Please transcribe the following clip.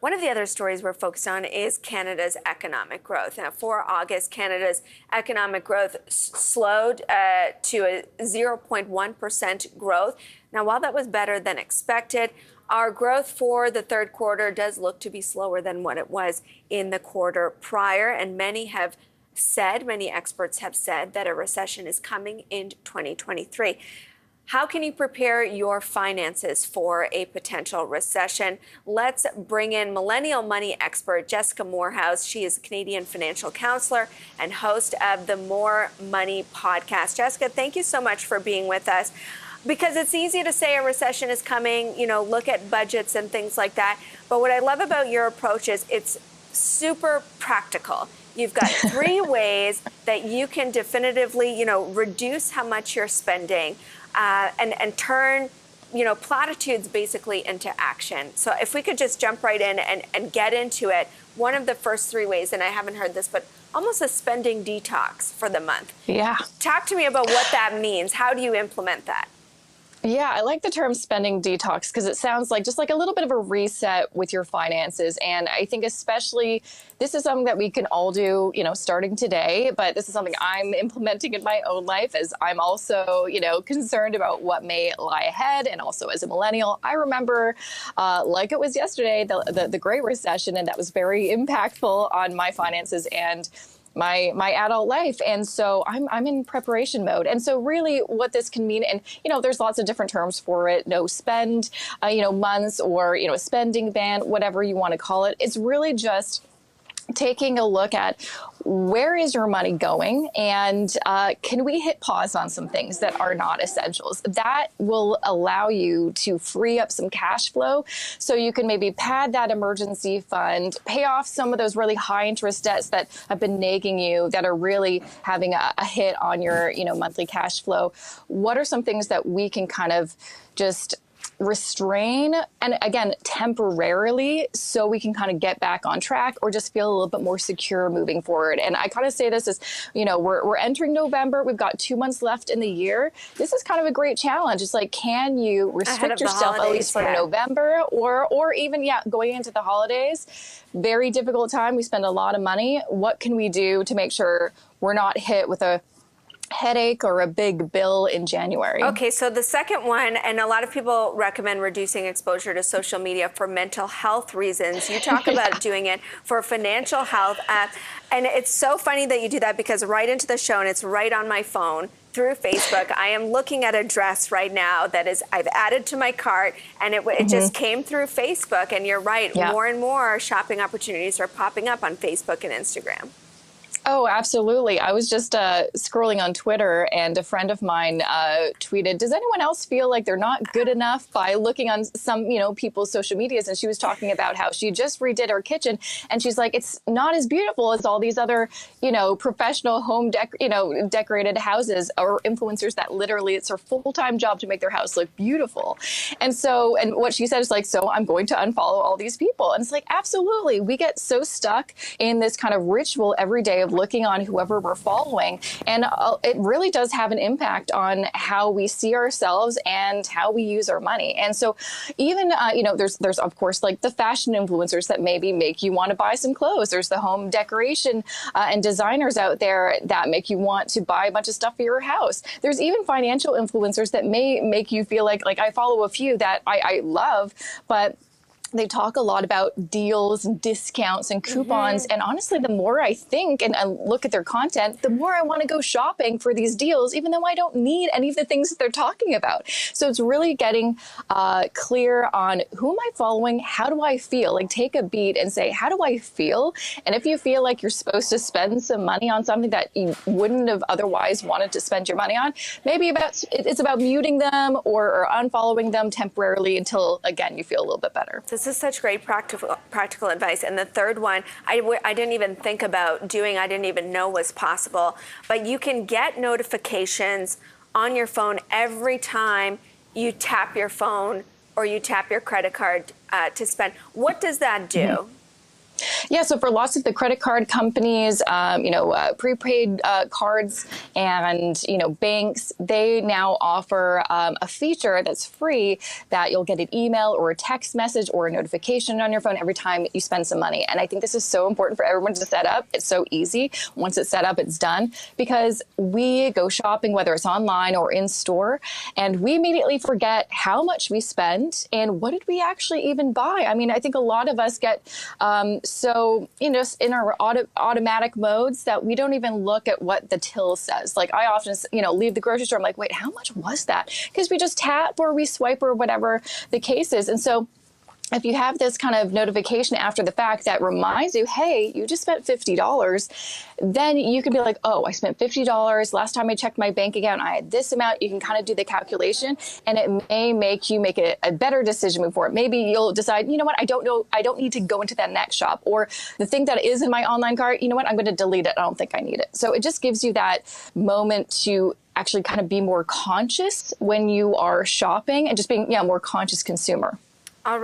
One of the other stories we're focused on is Canada's economic growth. Now, for August, Canada's economic growth slowed to a 0.1% growth. Now, while that was better than expected, our growth for the third quarter does look to be slower than what it was in the quarter prior, and many experts have said that a recession is coming in 2023. How can you prepare your finances for a potential recession? Let's bring in millennial money expert Jessica Morehouse. She is a Canadian financial counselor and host of the More Money podcast. Jessica, thank you so much for being with us. Because it's easy to say a recession is coming, look at budgets and things like that. But what I love about your approach is it's super practical. You've got 3 ways that you can definitively, reduce how much you're spending and turn, platitudes basically into action. So if we could just jump right in and get into it, one of the first 3 ways, and I haven't heard this, but almost a spending detox for the month. Yeah. Talk to me about what that means. How do you implement that? Yeah, I like the term spending detox because it sounds like just like a little bit of a reset with your finances. And I think especially this is something that we can all do, starting today. But this is something I'm implementing in my own life as I'm also, concerned about what may lie ahead. And also as a millennial, I remember like it was yesterday, the Great Recession, and that was very impactful on my finances and my adult life. And so I'm in preparation mode. And so really what this can mean, and, there's lots of different terms for it, no spend, months or, a spending ban, whatever you want to call it. It's really just taking a look at where is your money going and can we hit pause on some things that are not essentials. That will allow you to free up some cash flow so you can maybe pad that emergency fund, pay off some of those really high interest debts that have been nagging you that are really having a hit on your monthly cash flow. What are some things that we can kind of just restrain and again temporarily so we can kind of get back on track or just feel a little bit more secure moving forward. And I kind of say this as we're entering November, we've got 2 months left in the year. This is kind of a great challenge. It's like, can you restrict yourself at least for November or even going into the holidays? Very difficult time. We spend a lot of money. What can we do to make sure we're not hit with a headache or a big bill in January? Okay, so the second one, and a lot of people recommend reducing exposure to social media for mental health reasons. You talk about doing it for financial health. And it's so funny that you do that because right into the show, and it's right on my phone through Facebook, I am looking at a dress right now that is I've added to my cart, and it just came through Facebook. And you're right, more and more shopping opportunities are popping up on Facebook and Instagram. Oh, absolutely. I was just scrolling on Twitter and a friend of mine tweeted, does anyone else feel like they're not good enough by looking on some, people's social medias? And she was talking about how she just redid her kitchen. And she's like, it's not as beautiful as all these other, professional home decorated houses or influencers that literally it's her full-time job to make their house look beautiful. And what she said is like, so I'm going to unfollow all these people. And it's like, absolutely. We get so stuck in this kind of ritual every day of looking on whoever we're following. And it really does have an impact on how we see ourselves and how we use our money. And so even, there's of course like the fashion influencers that maybe make you want to buy some clothes. There's the home decoration and designers out there that make you want to buy a bunch of stuff for your house. There's even financial influencers that may make you feel like I follow a few that I love, but they talk a lot about deals and discounts and coupons. And honestly, the more I think and look at their content, the more I want to go shopping for these deals, even though I don't need any of the things that they're talking about. So it's really getting clear on who am I following? How do I feel? Like take a beat and say, how do I feel? And if you feel like you're supposed to spend some money on something that you wouldn't have otherwise wanted to spend your money on, maybe it's about muting them or unfollowing them temporarily until, again, you feel a little bit better. This is such great practical advice. And the third one, I didn't even think about doing, I didn't even know was possible. But you can get notifications on your phone every time you tap your phone or you tap your credit card to spend. What does that do? Yeah, so for lots of the credit card companies, prepaid cards and, banks, they now offer a feature that's free that you'll get an email or a text message or a notification on your phone every time you spend some money. And I think this is so important for everyone to set up. It's so easy. Once it's set up, it's done, because we go shopping, whether it's online or in store, and we immediately forget how much we spend and what did we actually even buy. I mean, I think a lot of us get in our automatic modes that we don't even look at what the till says. Like I often, leave the grocery store. I'm like, wait, how much was that? Because we just tap or we swipe or whatever the case is. And so if you have this kind of notification after the fact that reminds you, hey, you just spent $50, then you can be like, oh, I spent $50. Last time I checked my bank account, I had this amount. You can kind of do the calculation, and it may make you make a better decision moving forward. Maybe you'll decide, you know what, I don't need to go into that next shop, or the thing that is in my online cart, you know what, I'm going to delete it. I don't think I need it. So it just gives you that moment to actually kind of be more conscious when you are shopping and just being, more conscious consumer.